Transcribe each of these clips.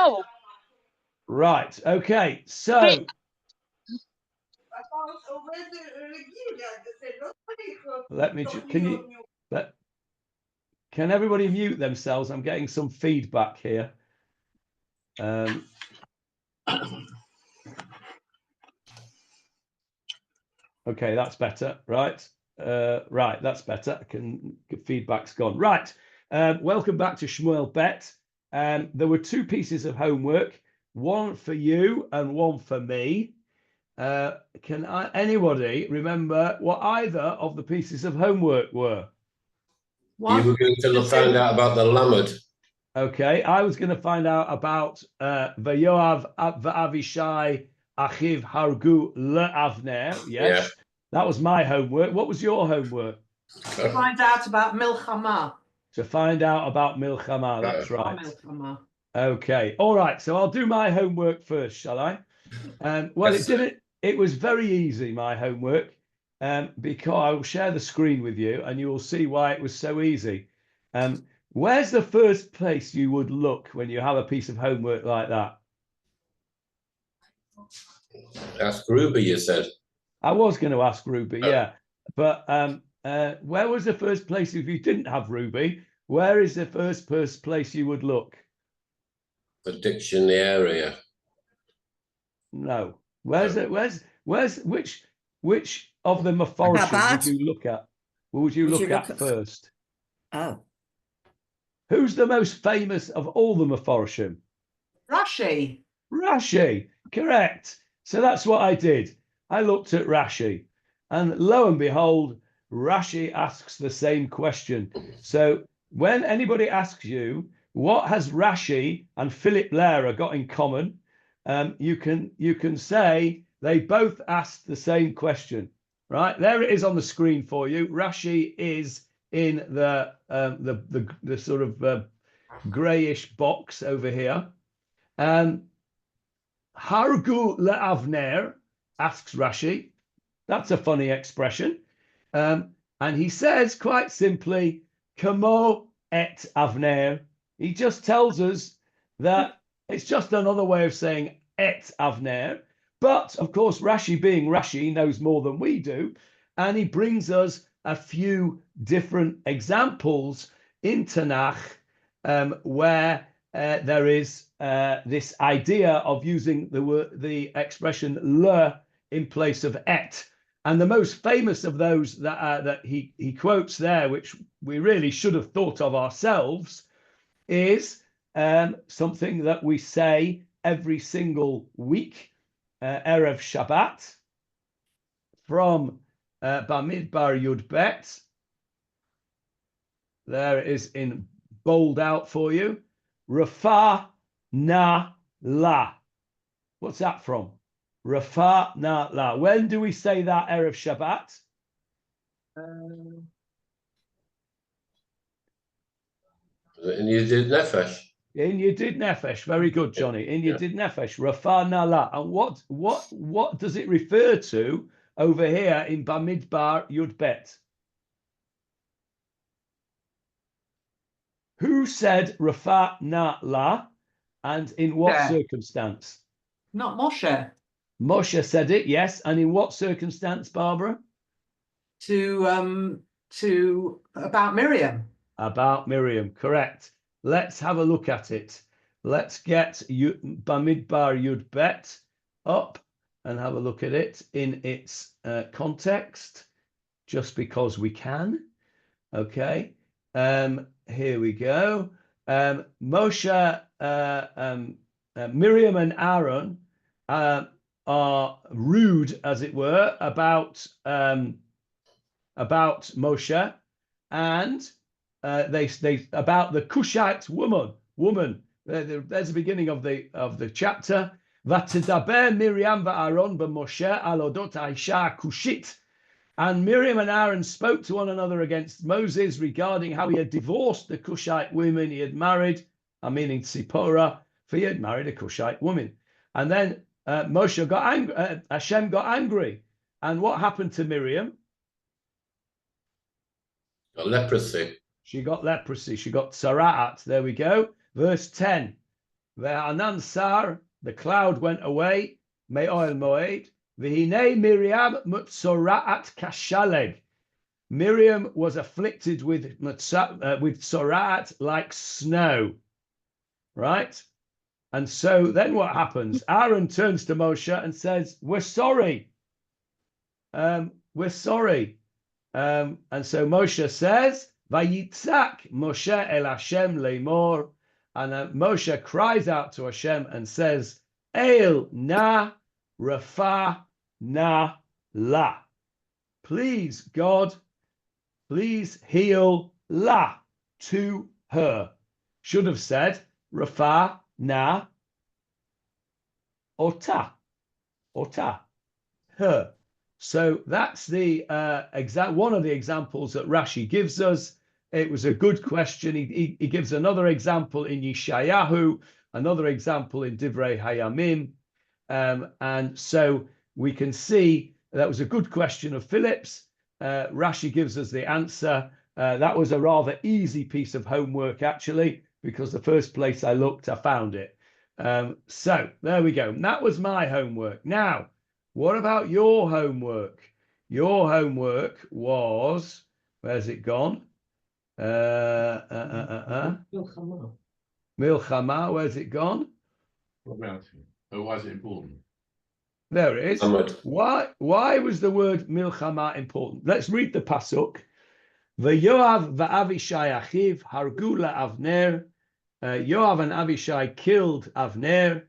know. Right. Okay. So let me. Can everybody mute themselves? I'm getting some feedback here. Okay, that's better. Right. Right, that's better. Feedback's gone. Right. Welcome back to Shmuel Bet. There were two pieces of homework, one for you and one for me. Can anybody remember what either of the pieces of homework were? You were going to find out about the Lamed. Okay, I was going to find out about Yoav v'Avishai achiv hargu le'Avner. Yes, yeah. That was my homework. What was your homework? To find out about Milchama. To find out about Milchama, that's right. Milchama. Okay, all right. So I'll do my homework first, shall I? Well, yes, it was very easy, my homework, because I will share the screen with you and you will see why it was so easy. Where's the first place you would look when you have a piece of homework like that? Ask Ruby, you said. I was going to ask Ruby, yeah. But where was the first place, if you didn't have Ruby, where is the first place you would look? The dictionary area. No. Which of the Mephorshim would you look at? What would you look at first? Oh. Who's the most famous of all the Mephorshim? Rashi. Rashi, correct. So that's what I did. I looked at Rashi, and lo and behold, Rashi asks the same question. So when anybody asks you, what has Rashi and Philip Lehrer got in common? You can say they both asked the same question, right? There it is on the screen for you. Rashi is in the sort of grayish box over here. Hargu le'Avner, asks Rashi. That's a funny expression. And he says quite simply, Kamo et Avner. He just tells us that it's just another way of saying et Avner. But of course, Rashi being Rashi knows more than we do. And he brings us a few different examples in Tanakh where there is this idea of using the expression le in place of et. And the most famous of those that he quotes there, which we really should have thought of ourselves, is something that we say every single week, Erev Shabbat, from Bamidbar Yud Bet. There it is in bold out for you. Rafa na la. What's that from? Rafa na la. When do we say that Erev Shabbat? In Yedid Nefesh. In Yedid Nefesh. Very good, Johnny. In Yedid Nefesh. Rafa na la. And what does it refer to over here in Bamidbar Yud Bet? Who said Rafa na la, and in what circumstance? Not Moshe. Moshe said it, yes. And in what circumstance, Barbara? About Miriam. About Miriam, correct. Let's have a look at it. Let's get Bamidbar Yud Bet up and have a look at it in its context, just because we can. Okay. Here we go. Moshe, Miriam and Aaron are rude, as it were, about Moshe, and they about the Cushite woman. There's the beginning of the chapter. V'tidaber Miriam v'Aaron b'Moshe al odot ha'isha Cushit. And Miriam and Aaron spoke to one another against Moses regarding how he had divorced the Cushite women he had married, I'm meaning Tzipporah, for he had married a Cushite woman. And then Moshe got angry, Hashem got angry. And what happened to Miriam? Leprosy. She got leprosy. She got tzara'at. There we go. Verse 10. Ve'anan sar, the cloud went away, me'oel moed, v'hinei Miriam mutzoraat kashaleg. Miriam was afflicted with tzoraat like snow, right? And so then what happens? Aaron turns to Moshe and says, we're sorry. We're sorry. And so Moshe says, Vayitzak Moshe el Hashem leimor. And Moshe cries out to Hashem and says, El na rafa na la. Please, God, please heal la, to her. Should have said, rafa na ota, her. So that's the one of the examples that Rashi gives us. It was a good question. He gives another example in Yeshayahu, another example in Divrei Hayamim. And so we can see that was a good question of Philip's. Rashi gives us the answer. That was a rather easy piece of homework, actually, because the first place I looked, I found it. So there we go. And that was my homework. Now, what about your homework? Your homework was, where's it gone? Milchama, where's it gone? What about it? Oh, why is it important? There it is. Ahmed. Why was the word milchama important? Let's read the pasuk. Yoav va'Avishai achiv hargu Avner. Yoav and Avishai killed Avner.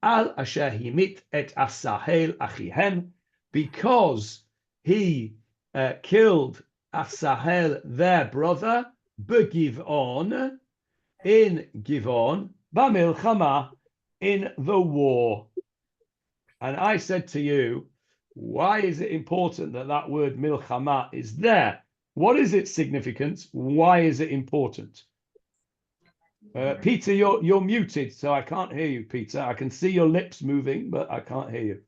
Al asher himit et Asahel achihem, because he killed Asahel, their brother, beGivon, in Givon, bamilchama, in the war. And I said to you, why is it important that that word milchama is there? What is its significance? Why is it important? Peter, you're muted, so I can't hear you, Peter. I can see your lips moving, but I can't hear you.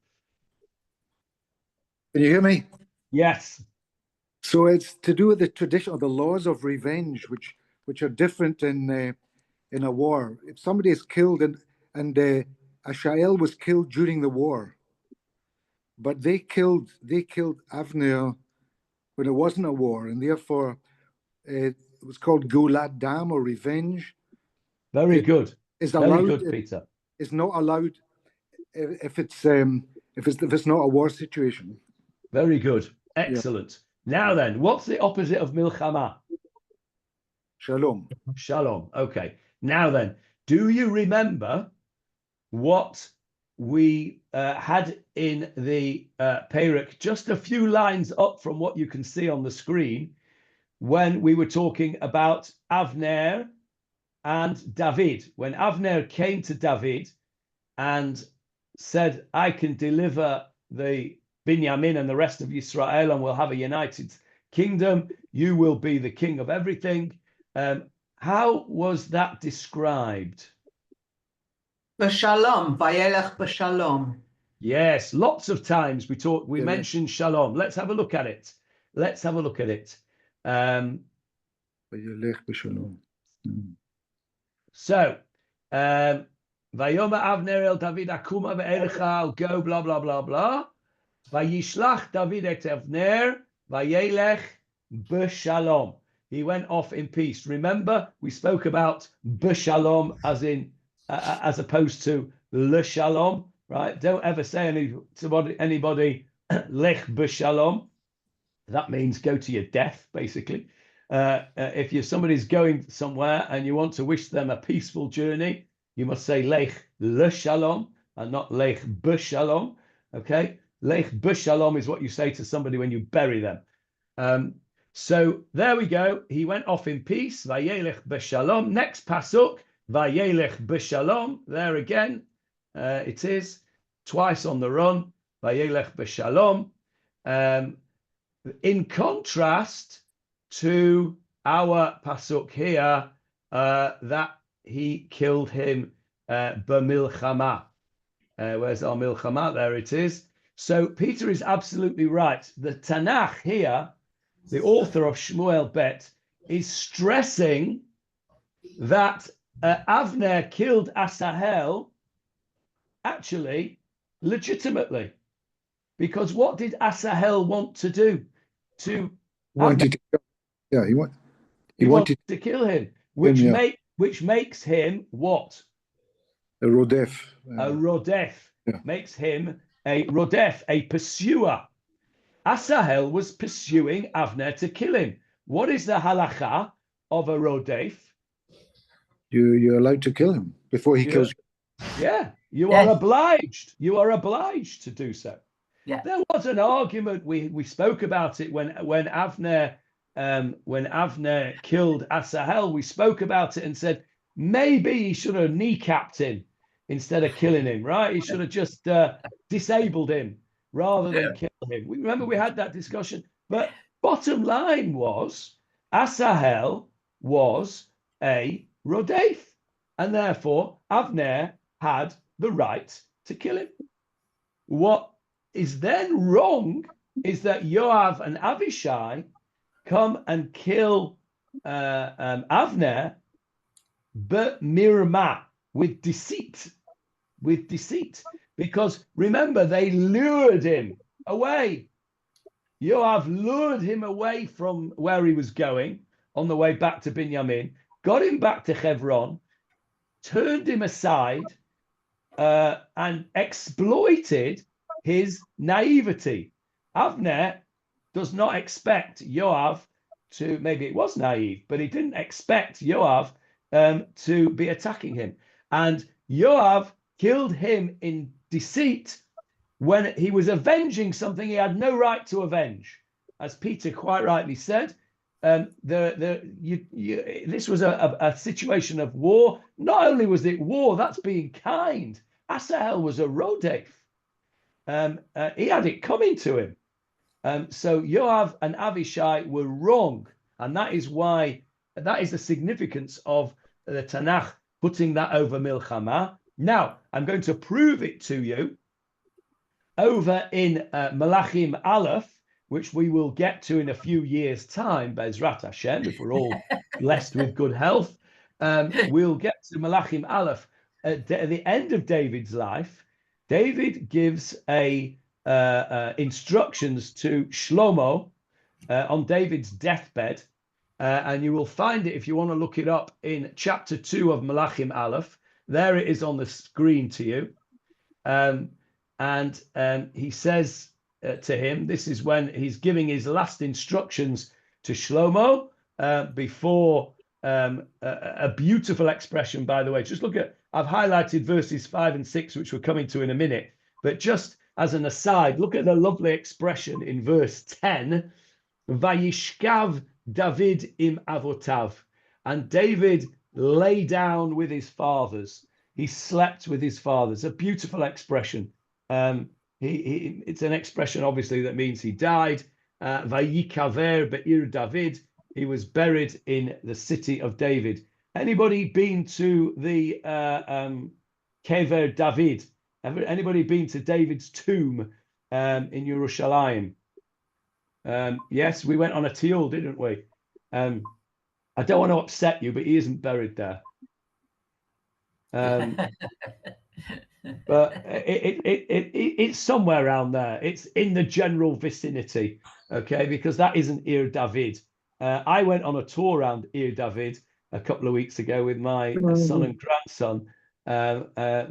Can you hear me? Yes. So it's to do with the tradition or the laws of revenge, which are different in a war. If somebody is killed and Ashael was killed during the war, but they killed Avner when it wasn't a war, and therefore it was called Gulad Dam or revenge. Very good. Is Very allowed. good, Peter. It's not allowed if it's not a war situation. Very good. Excellent. Yeah. Now then, what's the opposite of milchama? Shalom. Shalom. Okay. Now then, do you remember what we had in the Perek, just a few lines up from what you can see on the screen, when we were talking about Avner and David? When Avner came to David and said, I can deliver the Binyamin and the rest of Israel and we'll have a united kingdom, you will be the king of everything. How was that described? B'shalom, vayelech b'shalom. Yes, lots of times we Yeah. mentioned shalom. Let's have a look at it. So, Vayoma Avner el David akuma ve'elecha, I'll go, blah, blah, blah, blah. Vayishlach David et Avner, vayelech b'shalom. He went off in peace. Remember, we spoke about b'shalom as in, as opposed to l'shalom, right? Don't ever say to anybody lech b'shalom. That means go to your death, basically. If somebody's going somewhere and you want to wish them a peaceful journey, you must say lech l'shalom and not lech b'shalom. Okay, lech b'shalom is what you say to somebody when you bury them. So there we go. He went off in peace. Vayelech b'shalom. Next pasuk, vayelech b'shalom. There again, it is twice on the run. Vayelech b'shalom. In contrast to our pasuk here, that he killed him b'milchama. Where's our milchama? There it is. So Peter is absolutely right. The Tanakh here, the author of Shmuel Bet, is stressing that Avner killed Asahel actually legitimately. Because what did Asahel want to do? Wanted to, yeah, He he wanted wanted to kill him, yeah. which makes him what? a rodef. A rodef. Yeah. Makes him a rodef, a pursuer. Asahel was pursuing Avner to kill him. What is the halacha of a rodef? You're allowed to kill him before he kills you. Yeah, you Yes. are obliged. You are obliged to do so. Yeah. There was an argument. We spoke about it when Avner killed Asahel. We spoke about it and said maybe he should have kneecapped him instead of killing him. Right? He should have just disabled him rather than kill him. We remember we had that discussion. But bottom line was Asahel was a rodef, and therefore Avner had the right to kill him. What is then wrong is that Yoav and Avishai come and kill Avner, but mirma, with deceit, because remember they lured him away. Yoav lured him away from where he was going on the way back to Binyamin, got him back to Hebron, turned him aside, and exploited his naivety. Avner does not expect Yoav to, maybe it was naive, but he didn't expect Yoav to be attacking him. And Yoav killed him in deceit when he was avenging something he had no right to avenge. As Peter quite rightly said, this was a situation of war. Not only was it war, that's being kind. Asahel was a rodef. He had it coming to him. So Yoav and Avishai were wrong. And that is why, that is the significance of the Tanakh putting that over Milchama. Now, I'm going to prove it to you over in Malachim Aleph, which we will get to in a few years' time, Bezrat Hashem, if we're all blessed with good health. We'll get to Malachim Aleph. At the end of David's life, David gives instructions to Shlomo on David's deathbed, and you will find it if you want to look it up in chapter 2 of Malachim Aleph. There it is on the screen to you. And he says to him, this is when he's giving his last instructions to Shlomo before a beautiful expression, by the way. Just look at, I've highlighted verses 5 and 6, which we're coming to in a minute. But just as an aside, look at the lovely expression in verse 10. Vayishkav David im avotav. And David lay down with his fathers. He slept with his fathers. A beautiful expression. It's an expression, obviously, that means he died. Vayikaver be'ir David. He was buried in the city of David. Anybody been to the Kever David? Anybody been to David's tomb in Yerushalayim? Yes, we went on a tiul, didn't we? I don't want to upset you, but he isn't buried there. But it's somewhere around there. It's in the general vicinity, okay? Because that isn't Ir David. I went on a tour around Ir David a couple of weeks ago with my son and grandson.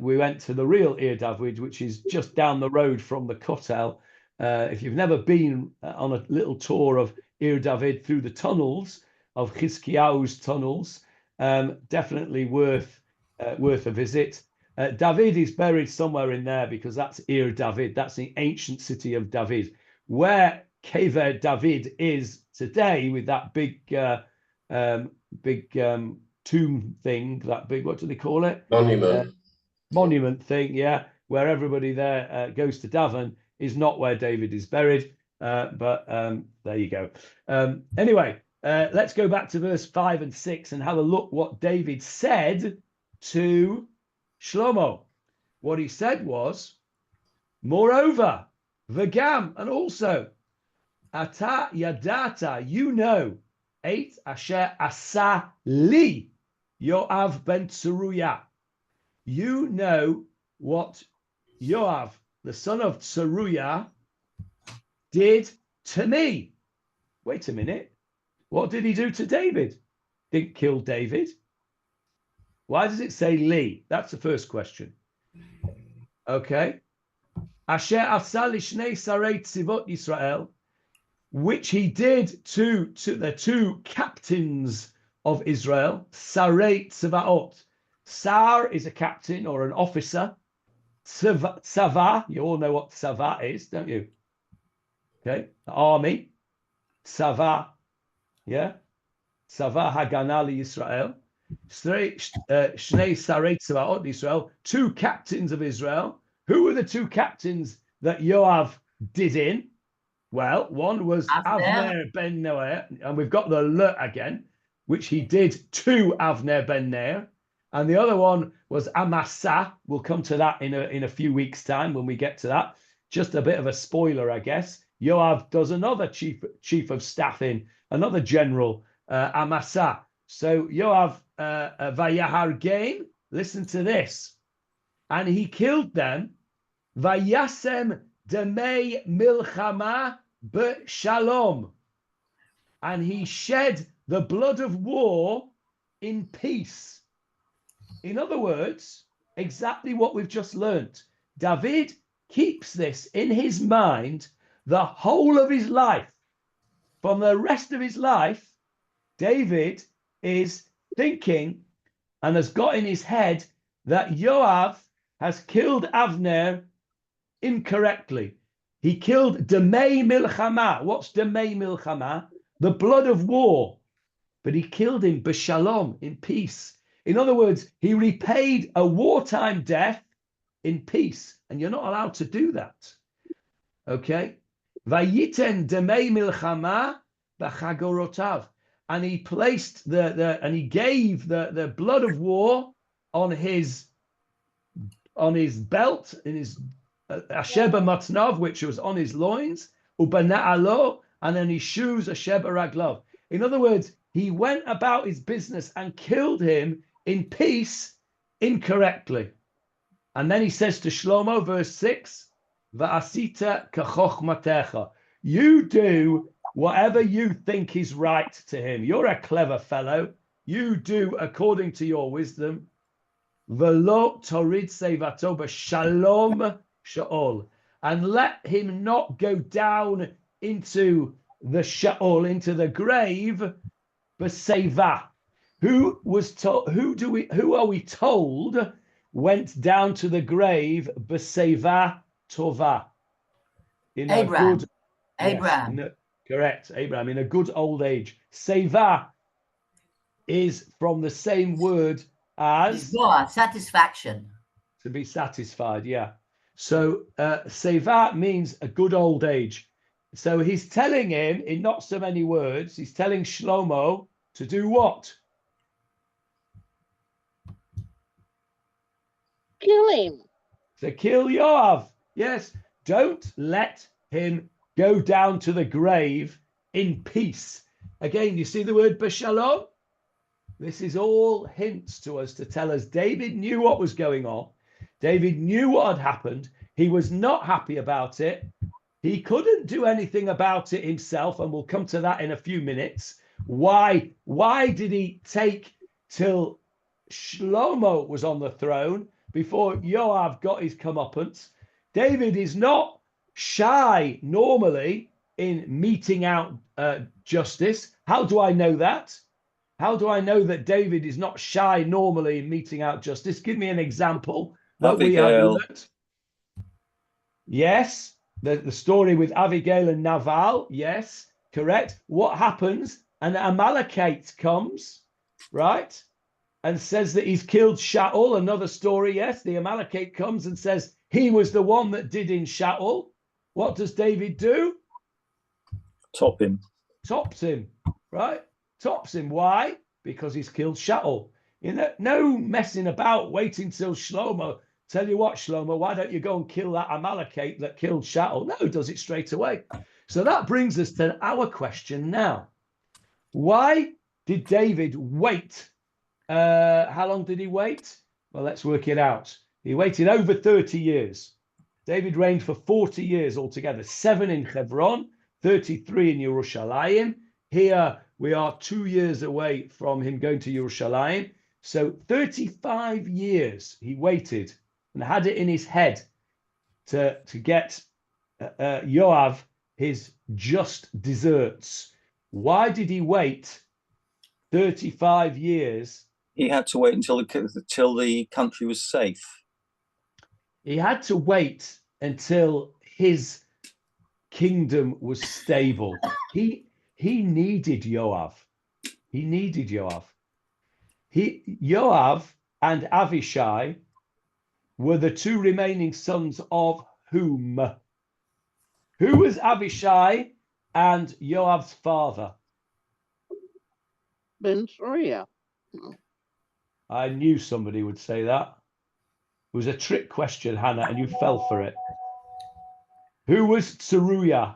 We went to the real Ir David, which is just down the road from the Kotel. If you've never been on a little tour of Ir David through the tunnels of Chizkiyahu's tunnels, definitely worth a visit. David is buried somewhere in there because that's Ir David. That's the ancient city of David, where Kever David is today, with that big tomb thing, that big, what do they call it? Monument. Monument thing, yeah, where everybody there goes to daven, is not where David is buried. But there you go. Anyway, let's go back to verse 5 and 6 and have a look what David said to Shlomo. What he said was, moreover, v'gam, and also, ata yadata, you know, eight asher asa li Yoav ben Tzeruiah. You know what Yoav, the son of Tzeruiah, did to me. Wait a minute. What did he do to David? Didn't kill David. Why does it say Lee? That's the first question. Okay. Asher asa lishnei sarei tzivot Yisrael, which he did to the two captains of Israel, sarei tzvaot. Sar is a captain or an officer. Tzava, you all know what tzava is, don't you? Okay, the army. Tzava, yeah. Tzava Hagana Yisrael. Shnei sarei tzvaot Israel, two captains of Israel. Who were the two captains that Yoav did in? Well, one was Avner ben Ner, and we've got the le again, which he did to Avner ben Ner. And the other one was Amasa. We'll come to that in a few weeks' time when we get to that. Just a bit of a spoiler, I guess. Yoav does another chief of staff in, another general, Amasa. So Yoav Vayahar game, listen to this. And he killed them. Vayasem demei milchama b'shalom. And he shed the blood of war in peace. In other words, exactly what we've just learnt. David keeps this in his mind the whole of his life. From the rest of his life, David is thinking and has got in his head that Yoav has killed Avner incorrectly. He killed Demei Milchama. What's Demei Milchama? The blood of war. But he killed him b'shalom, in peace. In other words, he repaid a wartime death in peace. And you're not allowed to do that. Okay? Vayiten Demei Milchama b'chagorotav. And he placed and he gave the blood of war on his belt, in his Asheba Matnav, which was on his loins, Ubana'alo, and then his shoes, Asheba Raglov. In other words, he went about his business and killed him in peace incorrectly. And then he says to Shlomo, verse 6, Va'asita kachochmatecha. You do whatever you think is right to him. You're a clever fellow. You do according to your wisdom. Velo torid sevato b'shalom sha'ol. And let him not go down into the sha'ol, into the grave, b'seva. Who are we told went down to the grave b'seva tova? Abraham. Good, Abraham. yes, correct, Abraham, in a good old age. Seva is from the same word as satisfaction. To be satisfied, yeah. So seva means a good old age. So he's telling him in not so many words, he's telling Shlomo to do what? Kill him. To kill Yoav. Yes, don't let him go down to the grave in peace. Again, you see the word b'shalom? This is all hints to us to tell us David knew what was going on. David knew what had happened. He was not happy about it. He couldn't do anything about it himself, and we'll come to that in a few minutes. Why did he take till Shlomo was on the throne before Yoav got his comeuppance? David is not shy normally in meting out justice. How do I know that? How do I know that David is not shy normally in meting out justice? Give me an example that we have learned. Yes, the story with Abigail and Naval. Yes, correct. What happens? An Amalekite comes, right, and says that he's killed Shaul. Another story, yes. The Amalekite comes and says he was the one that did in Shaul. What does David do? Top him. Tops him, right? Tops him. Why? Because he's killed Shaul. You know, no messing about, waiting till Shlomo. Tell you what, Shlomo, why don't you go and kill that Amalekite that killed Shaul? No, does it straight away. So that brings us to our question now. Why did David wait how long did he wait? Well, let's work it out. He waited over 30 years. David reigned for 40 years altogether, 7 in Hebron, 33 in Yerushalayim. Here we are 2 years away from him going to Yerushalayim. So 35 years he waited and had it in his head to get Yoav his just deserts. Why did he wait 35 years? He had to wait until the country was safe. He had to wait until his kingdom was stable. He needed Yoav. He needed Yoav. Yoav and Avishai were the 2 remaining sons of whom? Who was Avishai and Yoav's father? Ben Suriah. I knew somebody would say that. It was a trick question, Hannah, and you fell for it. Who was Tzeruiah?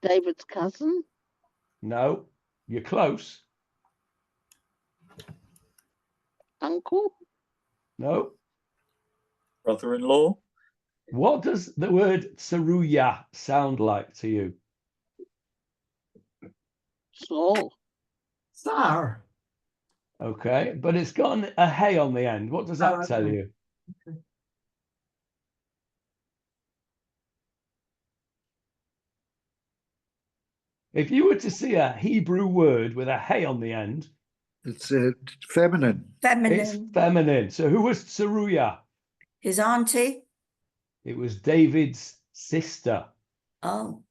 David's cousin. No, you're close. Uncle. No. Brother-in-law. What does the word Tzeruiah sound like to you? Saul. Sar. Okay, but it's got a hey on the end. What does that tell you? Okay. If you were to see a Hebrew word with a hey on the end, It's feminine. it's Feminine. feminine. So who was Tzeruiah? His auntie. It was David's sister. Oh.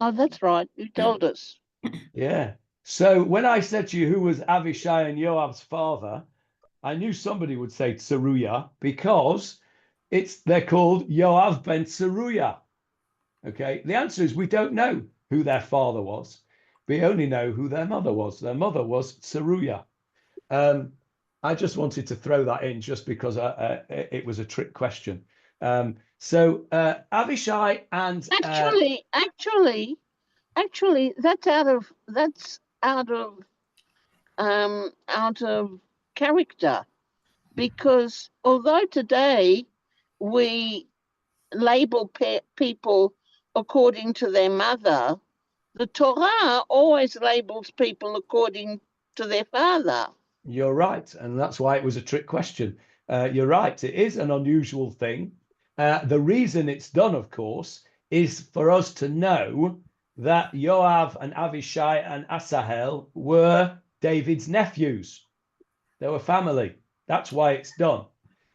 Oh, that's right. You told us. Yeah. So when I said to you who was Avishai and Yoav's father, I knew somebody would say Tzeruiah because they're called Yoav ben Tzeruiah. Okay. The answer is we don't know who their father was. We only know who their mother was. Their mother was Tzeruiah. I just wanted to throw that in just because it was a trick question. So Avishai and Actually, that's out of character, because although today we label people according to their mother, the Torah always labels people according to their father. You're right, and that's why it was a trick question. You're right, it is an unusual thing. The reason it's done, of course, is for us to know that Yoav and Avishai and Asahel were David's nephews. They were family. That's why it's done.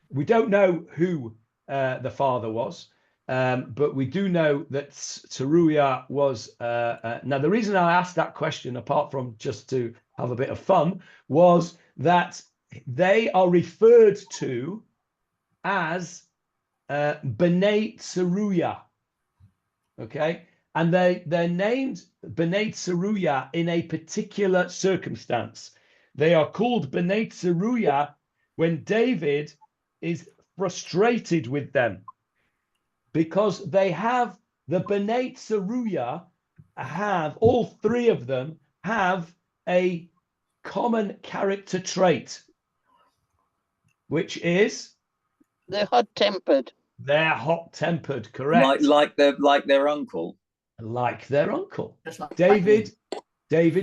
We don't know who the father was, but we do know that Tzeruiah was. Now, the reason I asked that question, apart from just to have a bit of fun, was that they are referred to as Bnei Tzeruiah. Okay, and they're named Bnei Tzeruiah in a particular circumstance. They are called Bnei Tzeruiah when David is frustrated with them, because they have the Bnei Tzeruiah all 3 of them have a common character trait, which is they're hot-tempered. They're hot-tempered, correct? Like their uncle. Like their uncle. Just like David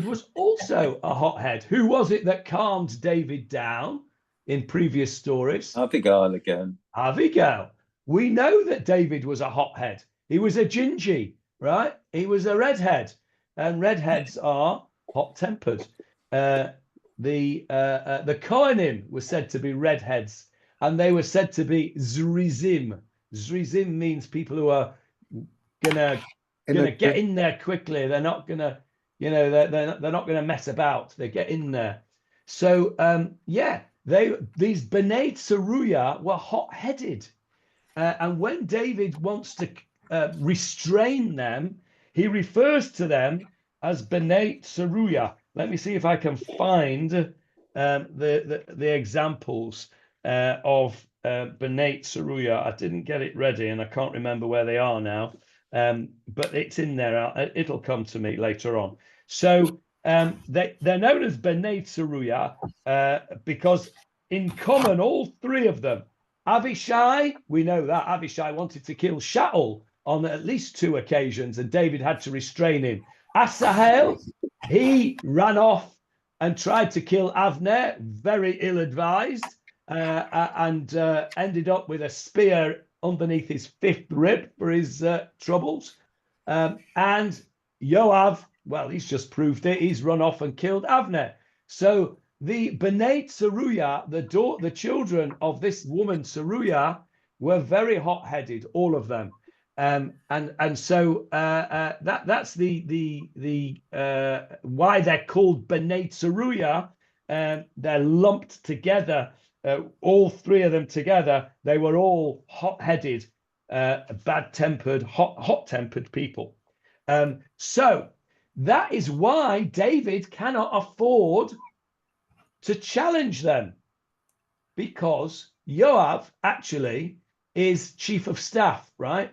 was also a hothead. Who was it that calmed David down in previous stories? Abigail again. Abigail. We know that David was a hothead. He was a gingy, right? He was a redhead, and redheads are hot-tempered. The Kohanim were said to be redheads, and they were said to be zrizim. Zrizim means people who are gonna get in there quickly. They're not gonna, they're not gonna mess about. They get in there. So these Bnei Tzeruiah were hot-headed, and when David wants to restrain them, he refers to them as Bnei Tzeruiah. Let me see if I can find the examples of Bnei Tzeruiah. I didn't get it ready, and I can't remember where they are now. But it's in there. It'll come to me later on. So They're known as Bnei Tzeruya because in common, all three of them, Avishai, we know that Avishai wanted to kill Shaul on at least 2 occasions, and David had to restrain him. Asahel, he ran off and tried to kill Avner, very ill-advised, and ended up with a spear underneath his 5th rib for his troubles. And Yoav, well, he's just proved it. He's run off and killed Avner. So the Bnei Tzeruya, the children of this woman Tzeruya, were very hot-headed, all of them. And so that's the why they're called Bnei Tzeruya. They're lumped together, all 3 of them together. They were all hot-headed, bad-tempered, hot-tempered people. So that is why David cannot afford to challenge them, because Yoav actually is chief of staff, right?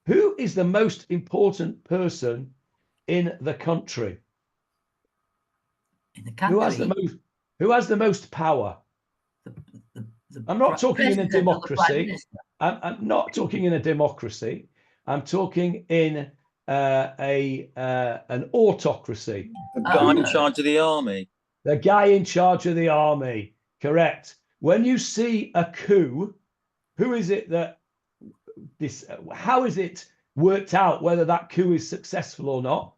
Who is the most important person in the country? In the country. Who has the most power? I'm not talking in a democracy. I'm not talking in a democracy. I'm talking in an autocracy. The guy in charge of the army. The guy in charge of the army. Correct. When you see a coup, who is it that how is it worked out whether that coup is successful or not?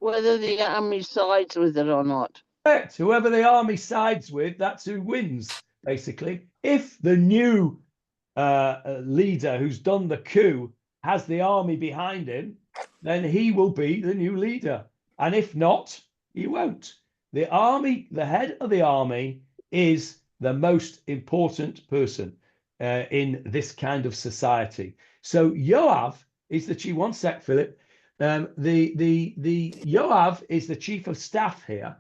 Whether the army sides with it or not. Correct. Whoever the army sides with, that's who wins, basically. If the new leader who's done the coup has the army behind him, then he will be the new leader. And if not, he won't. The army, the head of the army, is the most important person in this kind of society. So Yoav is the chief. One sec, Philip. The Yoav is the chief of staff here.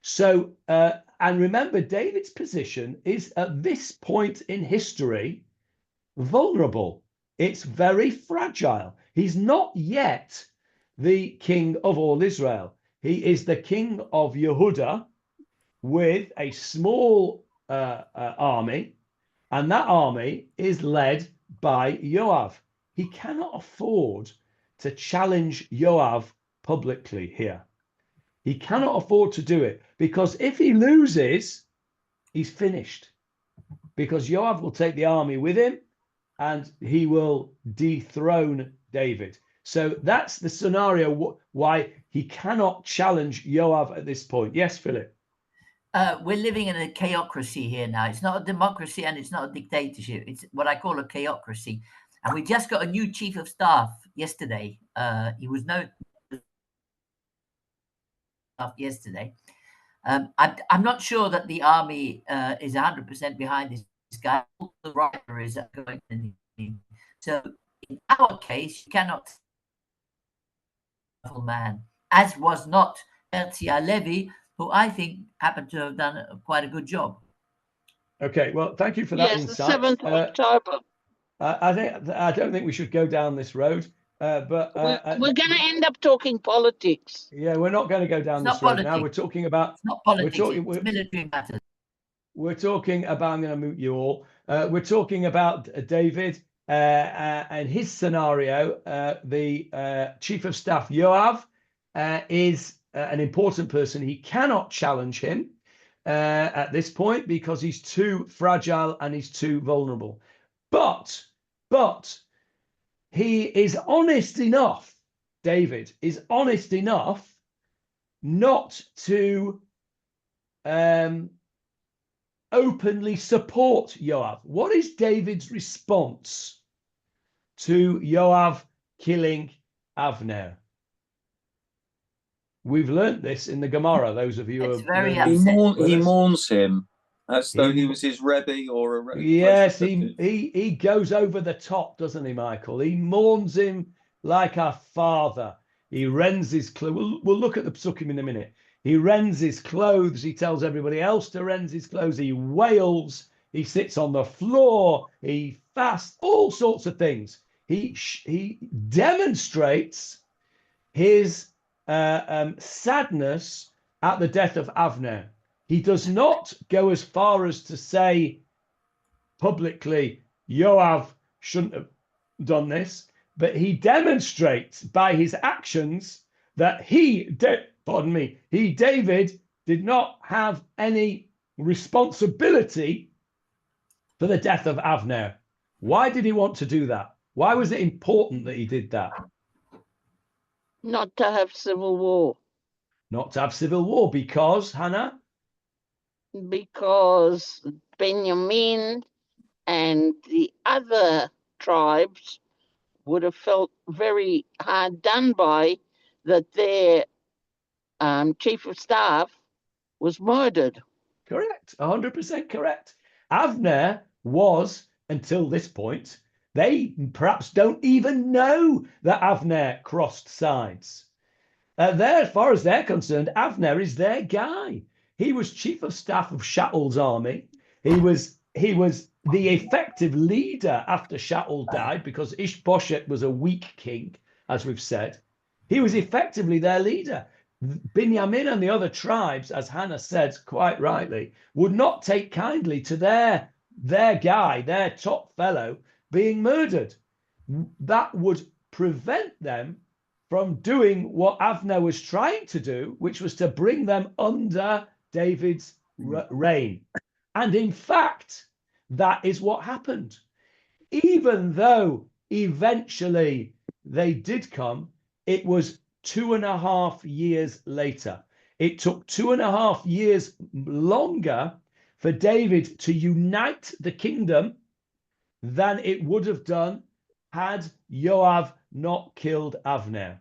So and remember, David's position is at this point in history vulnerable. It's very fragile. He's not yet the king of all Israel. He is the king of Yehuda with a small army, and that army is led by Yoav. He cannot afford to challenge Yoav publicly here. He cannot afford to do it, because if he loses, he's finished. Because Yoav will take the army with him and he will dethrone David. So that's the scenario why he cannot challenge Yoav at this point. Yes, Philip? We're living in a chaocracy here now. It's not a democracy and it's not a dictatorship. It's what I call a chaocracy. And we just got a new chief of staff yesterday. He was known yesterday. I'm not sure that the army is 100% behind this guy. The writer is going to need. So in our case, you cannot man, as was not Herzia Levy, who I think happened to have done quite a good job. Okay, well, thank you for that Yes, insight. the 7th of October. I don't think we should go down this road, but we're going to end up talking politics. Yeah, we're not going to go down this road now. We're talking about. It's not politics. It's military matters. We're talking about. I'm going to mute you all. We're talking about David and his scenario. The chief of staff Yoav is an important person. He cannot challenge him at this point because he's too fragile and he's too vulnerable. But he is honest enough. David is honest enough not to openly support Yoav. What is David's response to Yoav killing Avner? We've learnt this in the Gemarah. Those of you who he mourns him as though he was his Rebbe or a Rebbe. Yes, he goes over the top, doesn't he, Michael? He mourns him like a father. He rends his clothes. We'll look at the psukim in a minute. He rends his clothes. He tells everybody else to rend his clothes. He wails. He sits on the floor. He fasts. All sorts of things. He demonstrates his sadness at the death of Avner. He does not go as far as to say publicly, Yoav shouldn't have done this, but he demonstrates by his actions that David, did not have any responsibility for the death of Avner. Why did he want to do that? Why was it important that he did that? Not to have civil war. Not to have civil war, because, Hannah? Because Benjamin and the other tribes would have felt very hard done by that their chief of staff was murdered. Correct, 100% correct. Avner was, until this point, they perhaps don't even know that Avner crossed sides. As far as they're concerned, Avner is their guy. He was chief of staff of Shaul's army. He was the effective leader after Shaul died, because Ishbosheth was a weak king, as we've said. He was effectively their leader. Binyamin and the other tribes, as Hannah said quite rightly, would not take kindly to their guy, their top fellow, being murdered. That would prevent them from doing what Avner was trying to do, which was to bring them under David's reign. And in fact, that is what happened. Even though eventually they did come, it was 2.5 years later. It took 2.5 years longer for David to unite the kingdom than it would have done had Yoav not killed Avner.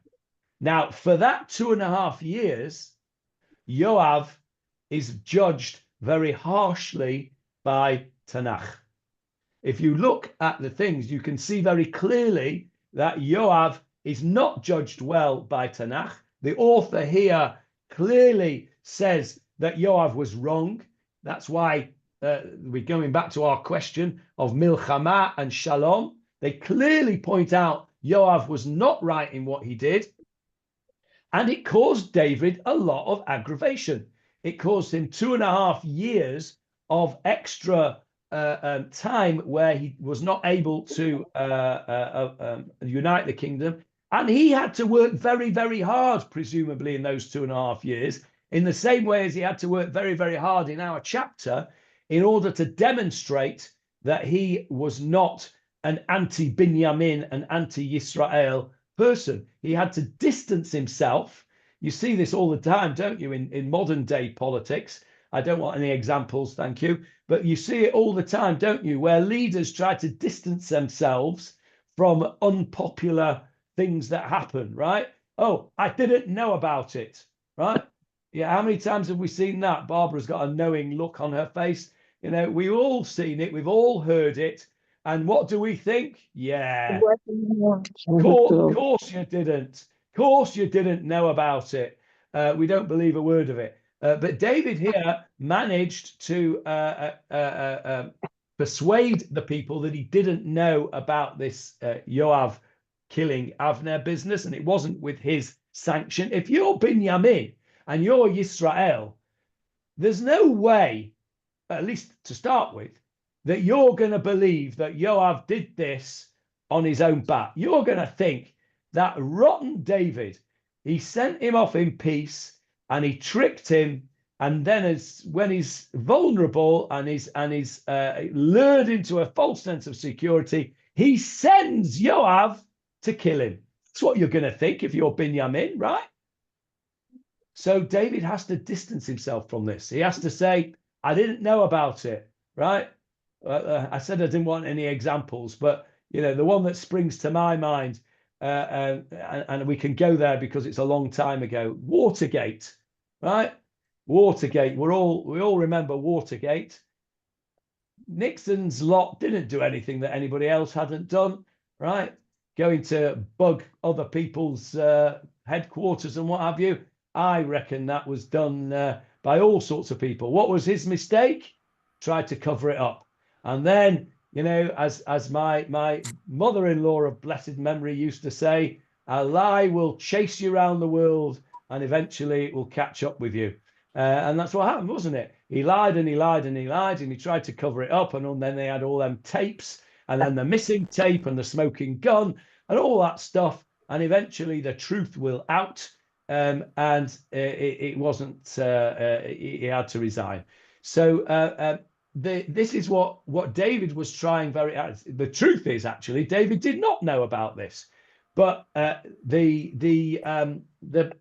Now, for that 2.5 years, Yoav is judged very harshly by Tanakh. If you look at the things, you can see very clearly that Yoav is not judged well by Tanakh. The author here clearly says that Yoav was wrong. That's why we're going back to our question of Milchama and Shalom. They clearly point out Yoav was not right in what he did. And it caused David a lot of aggravation. It caused him 2.5 years of extra time where he was not able to unite the kingdom. And he had to work very, very hard, presumably, in those 2.5 years, in the same way as he had to work very, very hard in our chapter in order to demonstrate that he was not an anti-Binyamin, an anti-Yisrael person. He had to distance himself. You see this all the time, don't you, in modern day politics? I don't want any examples, thank you. But you see it all the time, don't you, where leaders try to distance themselves from unpopular things that happen, right? Oh, I didn't know about it, right? Yeah, how many times have we seen that? Barbara's got a knowing look on her face. You know, we've all seen it, we've all heard it. And what do we think? Yeah, of course you didn't. Of course you didn't know about it. We don't believe a word of it. But David here managed to persuade the people that he didn't know about this Yoav killing Avner business, and it wasn't with his sanction. If you're Binyamin and you're Yisrael, there's no way, at least to start with, that you're going to believe that Yoav did this on his own bat. You're going to think that rotten David, he sent him off in peace and he tricked him. And then when he's vulnerable and he's lured into a false sense of security, he sends Yoav to kill him. That's what you're going to think if you're Binyamin, right? So David has to distance himself from this. He has to say, I didn't know about it, right? I said I didn't want any examples, but you know, the one that springs to my mind, and we can go there because it's a long time ago, Watergate, right? Watergate, we all remember Watergate. Nixon's lot didn't do anything that anybody else hadn't done, right? Going to bug other people's headquarters and what have you. I reckon that was done by all sorts of people. What was his mistake? Tried to cover it up. And then, you know, as my mother-in-law of blessed memory used to say, a lie will chase you around the world and eventually it will catch up with you. And that's what happened, wasn't it? He lied and he lied and he lied and he tried to cover it up. And then they had all them tapes and then the missing tape and the smoking gun and all that stuff. And eventually the truth will out. And it wasn't, he had to resign. So this is what David was trying the truth is actually, David did not know about this. But the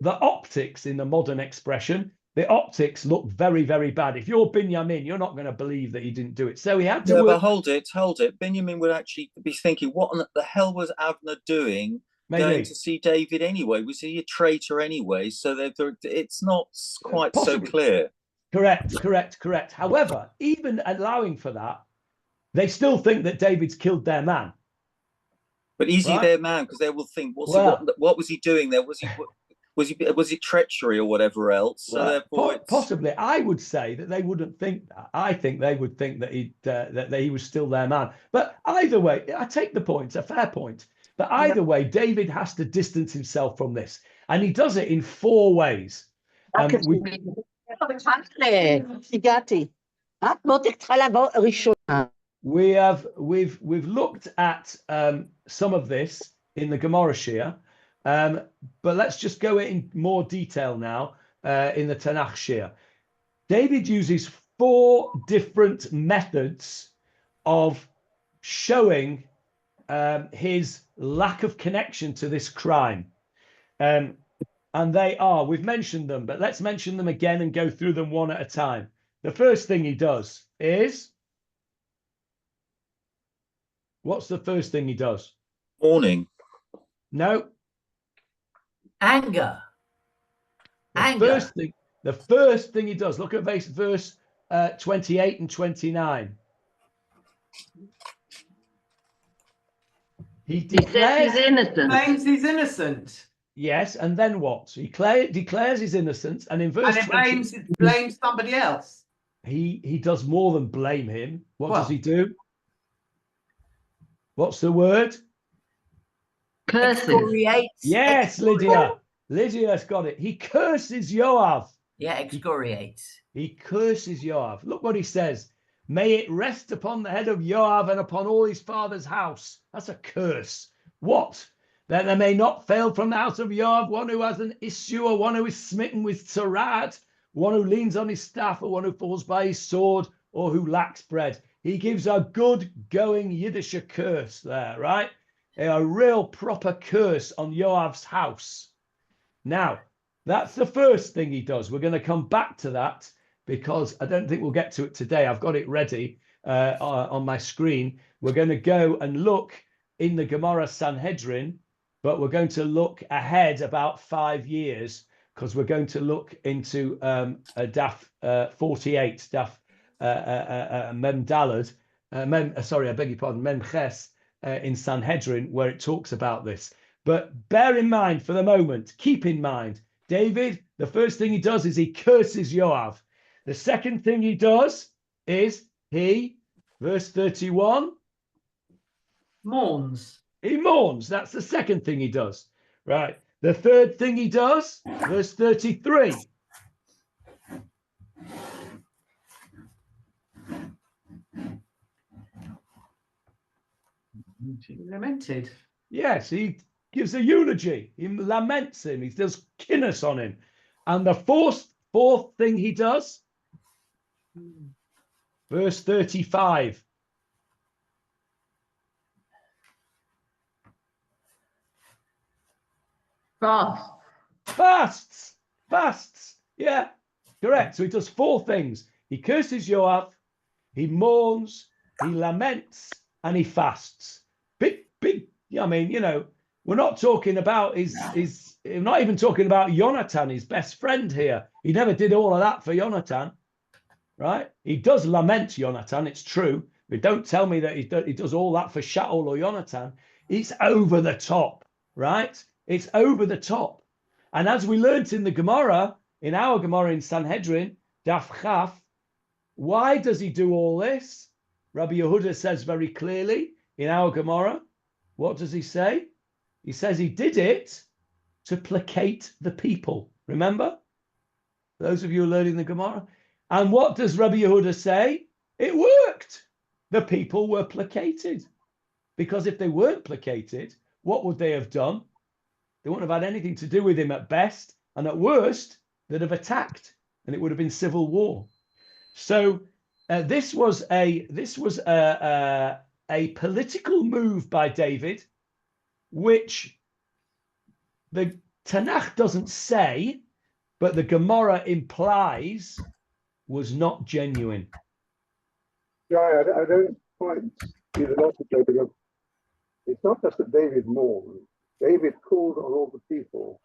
optics in the modern expression, the optics look very, very bad. If you're Binyamin, you're not going to believe that he didn't do it. So he had to work. But hold it. Benjamin would actually be thinking, what the hell was Avner doing going to see David anyway? Was he a traitor anyway? So it's not quite so clear. Correct. However, even allowing for that, they still think that David's killed their man. But is he their man? Because they will think, what was he doing there? Was it treachery or whatever else? So therefore, possibly, I would say that they wouldn't think that. I think they would think that he was still their man. But either way, I take the point, a fair point. But either way, David has to distance himself from this, and he does it in 4 ways. We've looked at some of this in the Gemarah Shir, but let's just go in more detail now in the Tanakh Shir. David uses 4 different methods of showing his lack of connection to this crime. And they are, we've mentioned them, but let's mention them again and go through them one at a time. The first thing he does is, what's the first thing he does? Mourning. No. Anger. The first thing he does, look at verse 28 and 29. He declares he's innocent. Claims he's innocent. Yes, and then what? So he declares his innocence, and in verse 20, blames somebody else. He does more than blame him. What does he do? What's the word? Curses. Yes, Lydia. Lydia's got it. He curses Yoav. Yeah, excoriates. He curses Yoav. Look what he says. May it rest upon the head of Yoav and upon all his father's house. That's a curse. What? That there may not fail from the house of Yoav one who has an issue, or one who is smitten with tzara'at, one who leans on his staff, or one who falls by his sword, or who lacks bread. He gives a good going Yiddish curse there, right? A real proper curse on Yoav's house. Now, that's the first thing he does. We're going to come back to that because I don't think we'll get to it today. I've got it ready on my screen. We're going to go and look in the Gemarah Sanhedrin, but we're going to look ahead about 5 years because we're going to look into Daf 48, Daf Mem Dalad, I beg your pardon, Mem Ches in Sanhedrin, where it talks about this. But bear in mind for the moment, keep in mind, David, the first thing he does is he curses Yoav. The second thing he does is verse 31, mourns. He mourns. That's the second thing he does. Right. The third thing he does, verse 33. He lamented. Yes, he gives a eulogy. He laments him. He does kinnis on him. And the fourth thing he does, verse 35. Fasts. Yeah, correct. So he does 4 things. He curses Yoav, he mourns, he laments, and he fasts. Big. I mean, we're not talking about we're not even talking about Yonatan, his best friend here. He never did all of that for Yonatan, right? He does lament Yonatan, it's true, but don't tell me that he does all that for Shaul or Yonatan. It's over the top, right? It's over the top. And as we learnt in the Gemarah, in our Gemarah in Sanhedrin, Daf Chaf, why does he do all this? Rabbi Yehuda says very clearly in our Gemarah, what does he say? He says he did it to placate the people. Remember? Those of you learning the Gemarah. And what does Rabbi Yehuda say? It worked. The people were placated. Because if they weren't placated, what would they have done? They wouldn't have had anything to do with him at best. And at worst, they'd have attacked. And it would have been civil war. So this was a political move by David, which the Tanakh doesn't say, but the Gemarah implies was not genuine. Yeah, I don't quite see the logic there, because it's not just that David mourned. David called on all the people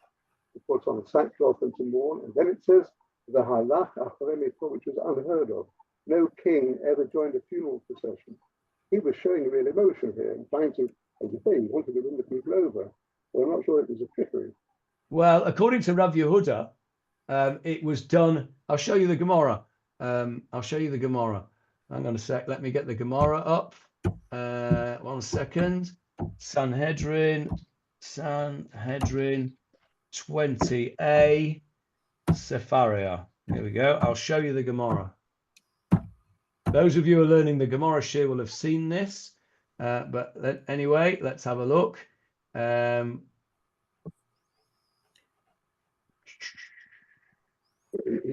to put on sackcloth and to mourn, and then it says the halach acharemito, which was unheard of. No king ever joined a funeral procession. He was showing real emotion here and trying to, as you say, he wanted to win the people over. So I'm not sure it was a trickery. Well, according to Rav Yehuda, it was done. I'll show you the Gemarah. I'll show you the Gemarah. Hang on a sec. Let me get the Gemarah up. 1 second. Sanhedrin 20a Sepharia. Here we go. I'll show you the Gemarah. Those of you who are learning the Gemarah share will have seen this. But anyway, let's have a look.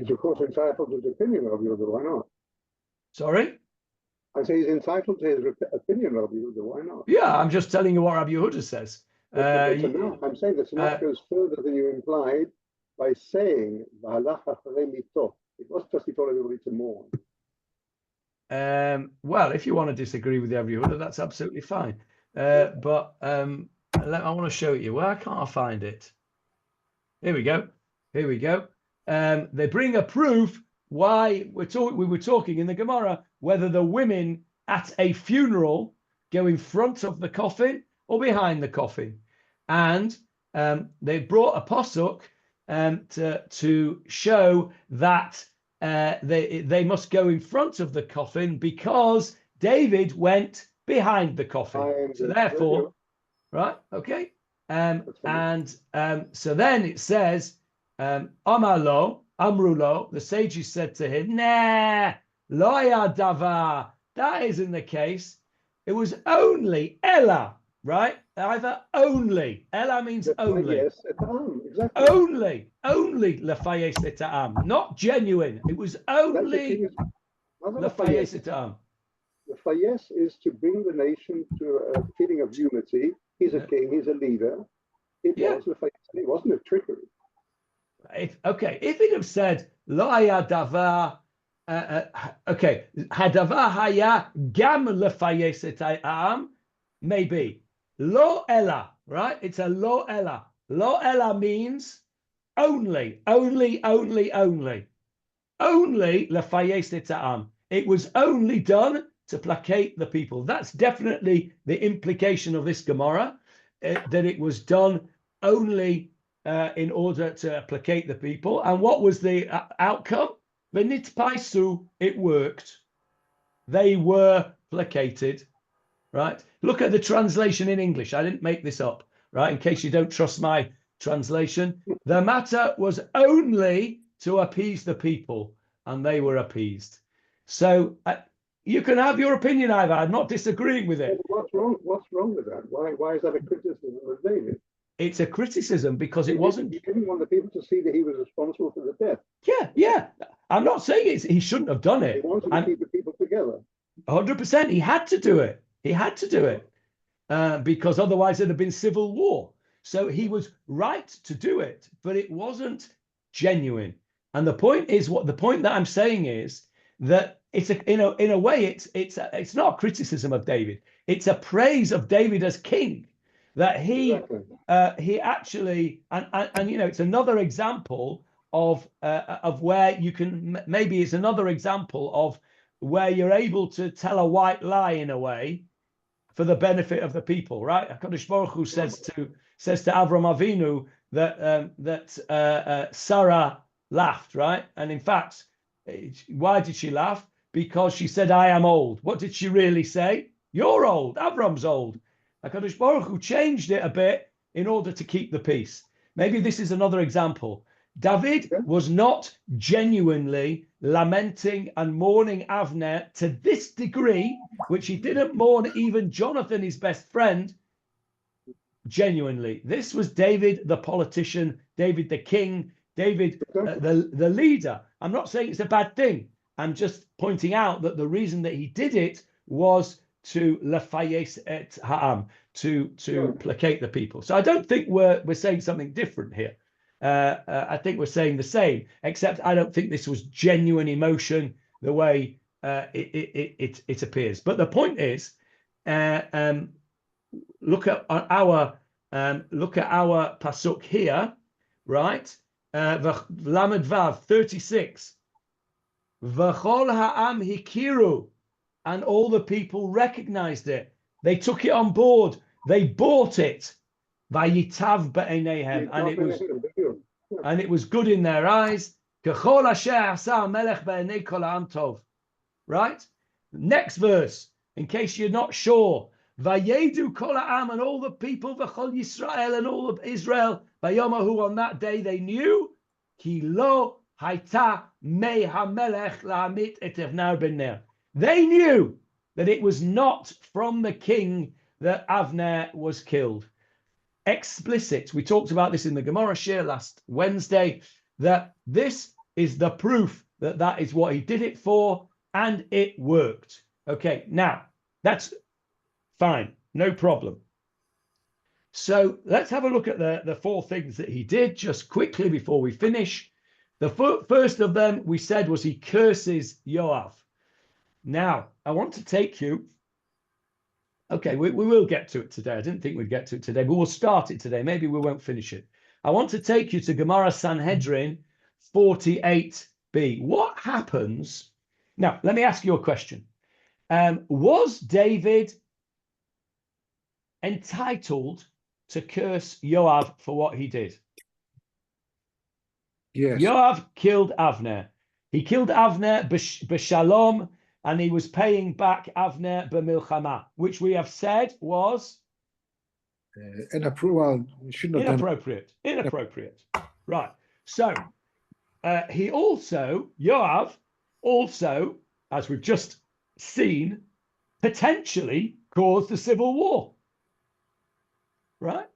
He's of course entitled to his opinion of you, why not? Sorry? I say he's entitled to his opinion of you, why not? Yeah, I'm just telling you what Rabbi Yehuda says. I'm saying the Tanakh goes further than you implied by saying it wasn't just he told everybody to mourn. Well, if you want to disagree with Rabbi Yehuda, that's absolutely fine. But I want to show you. Where can't I find it? Here we go. Here we go. They bring a proof why we were talking in the Gemarah whether the women at a funeral go in front of the coffin or behind the coffin, and they brought a pasuk to show that they must go in front of the coffin because David went behind the coffin. So therefore, right, okay, so then it says, Amalo, Amrulo, the sages said to him, nah, loya davar, that isn't the case. It was only Ella, right? Either only. Ella means only. Yes, exactly. Only lefayes eta'am, not genuine. It was only lefayes eta'am. Lefayes is to bring the nation to a feeling of unity. He's a king, he's a leader. It was lefayes, it wasn't a trickery. If it had said lo haya davar, hadavar haya gam lefayes eta'am, maybe. Lo ella, right? It's a lo ella. Lo ella means only lefayes eta'am. It was only done to placate the people. That's definitely the implication of this Gemarah, that it was done only in order to placate the people. And what was the outcome? V'nitpaisu, it worked. They were placated, right? Look at the translation in English. I didn't make this up, right? In case you don't trust my translation. The matter was only to appease the people, and they were appeased. So you can have your opinion, Ivan. I'm not disagreeing with it. What's wrong with that? Why is that a criticism of David? It's a criticism because it wasn't. He didn't want the people to see that he was responsible for the death. Yeah. I'm not saying he shouldn't have done it. He wanted to keep the people together. 100%. He had to do it. Because otherwise there'd have been civil war. So he was right to do it, but it wasn't genuine. And the point that I'm saying is that it's in a way it's not a criticism of David. It's a praise of David as king. That he actually and it's another example of where you can, maybe it's another example of where you're able to tell a white lie in a way for the benefit of the people, right? HaKadosh Baruch Hu says to Avram Avinu that Sarah laughed, right? And in fact, why did she laugh? Because she said, I am old. What did she really say? You're old. Avram's old. HaKadosh Baruch Hu changed it a bit in order to keep the peace. Maybe this is another example. David was not genuinely lamenting and mourning Avner to this degree, which he didn't mourn even Jonathan, his best friend, genuinely. This was David the politician, David the king, David the leader. I'm not saying it's a bad thing. I'm just pointing out that the reason that he did it was to lafayes et ha'am, to placate the people. So I don't think we're saying something different here. I think we're saying the same, except I don't think this was genuine emotion the way it appears. But the point is, look at our pasuk here, right? Lamed Vav 36. V'chol ha'am hikiru, and all the people recognized it. They took it on board. They bought it. Vayitav be'eineihem, and it was good in their eyes. Kechol asher asa melech be'einei kol ha'am tov. Right? Next verse, in case you're not sure. Vayedu kol ha'am, and all the people, v'chol Yisrael, and all of Israel, Bayomahu, on that day they knew, ki lo hayta mei hamelech la'amit et Avner ben Ner. They knew that it was not from the king that Avner was killed. Explicit. We talked about this in the Gemarah share last Wednesday, that this is the proof that that is what he did it for, and it worked. Okay, now that's fine, no problem. So let's have a look at the four things that he did just quickly before we finish. The first of them we said was he curses Yoav. Now, I want to take you, okay, we will get to it today. I didn't think we'd get to it today, but we'll start it today. Maybe we won't finish it. I want to take you to Gemarah Sanhedrin 48b. What happens? Now, let me ask you a question. Was David entitled to curse Yoav for what he did? Yes. Yoav killed Avner. He killed Avner b'shalom, and he was paying back Avner b'milchama, which we have said was inappropriate. Inappropriate. Right. So Yoav also, as we've just seen, potentially caused the civil war. Right?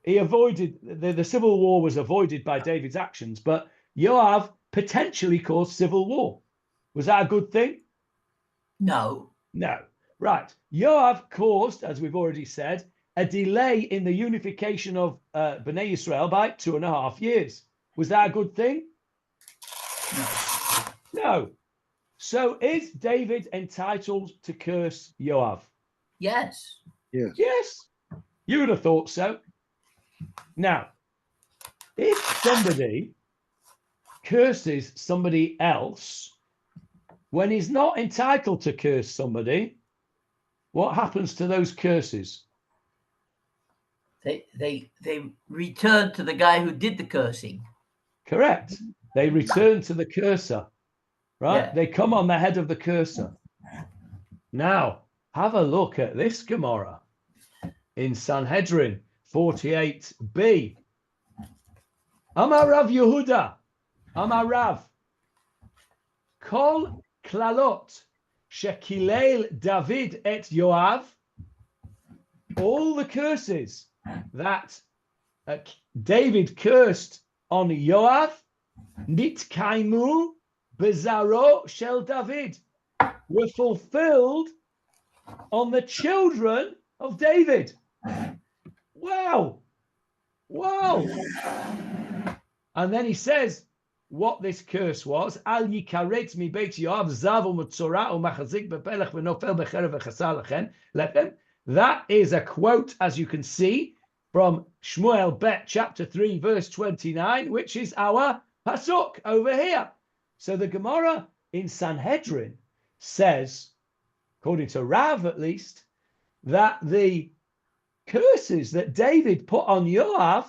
He avoided the civil war was avoided by David's actions, but Yoav potentially caused civil war. Was that a good thing? No. No. Right. Yoav caused, as we've already said, a delay in the unification of Bnei Yisrael by 2.5 years. Was that a good thing? No. No. So is David entitled to curse Yoav? Yes. Yes. Yes. You would have thought so. Now, if somebody curses somebody else when he's not entitled to curse somebody, what happens to those curses? They return to the guy who did the cursing. Correct. They return to the cursor, right? Yeah. They come on the head of the cursor. Now, have a look at this Gemarah in Sanhedrin 48b. Amar Rav Yehuda, Amar Rav, Kol klalot shekilel David et Yoav, all the curses that David cursed on Yoav, nitkaimu bezaro shel David, were fulfilled on the children of David. Wow. Wow. And then he says what this curse was. Al yikaret mi beit Yoav zav u'metzora u'machazik bepelech v'nofel becherev v'chasar lechem lechem. That is a quote, as you can see, from Shmuel Bet Chapter 3, verse 29, which is our pasuk over here. So the Gemarah in Sanhedrin says, according to Rav at least, that the curses that David put on Yoav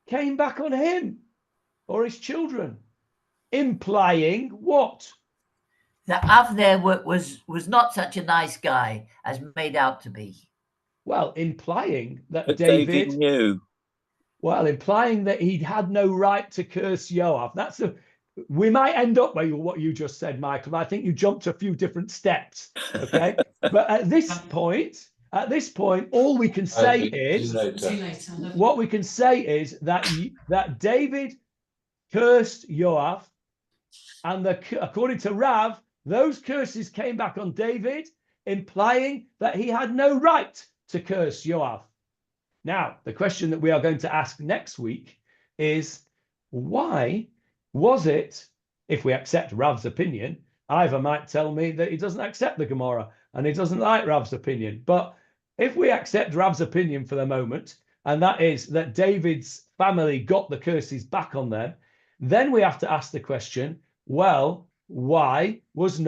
came back on him or his children, implying what? That Avner was not such a nice guy as made out to be. Well, implying that But David knew. Well, implying that he had no right to curse Yoav. We might end up with what you just said, Michael. I think you jumped a few different steps. Okay. But at this point, all we can say is what we can say is that David cursed Yoav, and according to Rav, those curses came back on David, implying that he had no right to curse Yoav. Now, the question that we are going to ask next week is, why was it, if we accept Rav's opinion, Ivor might tell me that he doesn't accept the Gemarah and he doesn't like Rav's opinion. But if we accept Rav's opinion for the moment, and that is that David's family got the curses back on them, then we have to ask the question, well, why was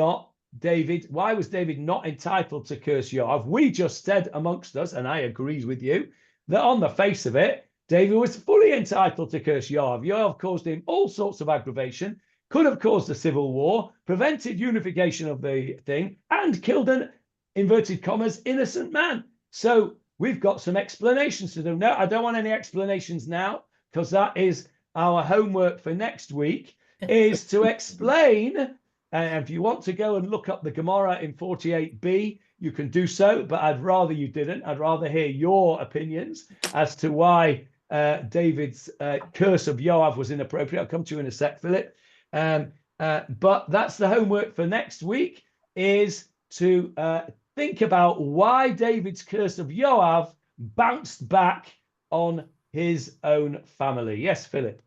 David not entitled to curse Yoav? We just said amongst us, and I agree with you, that on the face of it, David was fully entitled to curse Yoav. Yoav caused him all sorts of aggravation, could have caused a civil war, prevented unification of the thing, and killed an, inverted commas, innocent man. So we've got some explanations to do. No, I don't want any explanations now, because that is our homework for next week, is to explain. And if you want to go and look up the Gemarah in 48b, you can do so, but I'd rather you didn't. I'd rather hear your opinions as to why David's curse of Yoav was inappropriate. I'll come to you in a sec, Philip. But that's the homework for next week, is to think about why David's curse of Yoav bounced back on his own family. Yes, Philip.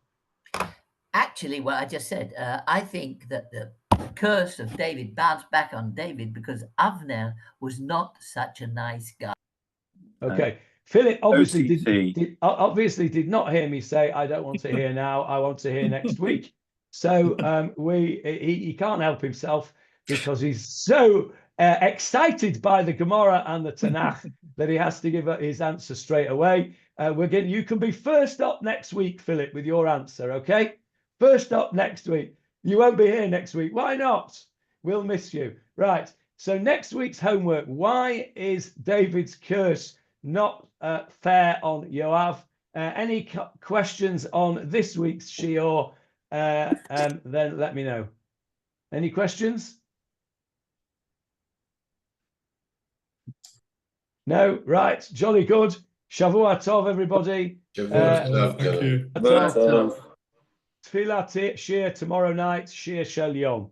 Actually, what I just said, I think that the curse of David bounced back on David because Avner was not such a nice guy. Okay. Philip obviously did not hear me say, I don't want to hear now, I want to hear next week. So he can't help himself, because he's so excited by the Gemarah and the Tanakh that he has to give his answer straight away. You can be first up next week, Philip, with your answer, okay? First up next week. You won't be here next week. Why not? We'll miss you. Right. So next week's homework, why is David's curse not fair on Yoav? Any questions on this week's shiur, then let me know. Any questions? No? Right. Jolly good. Shavua Tov, everybody. Thank you. Tefillah shir tomorrow night, shir shel yom.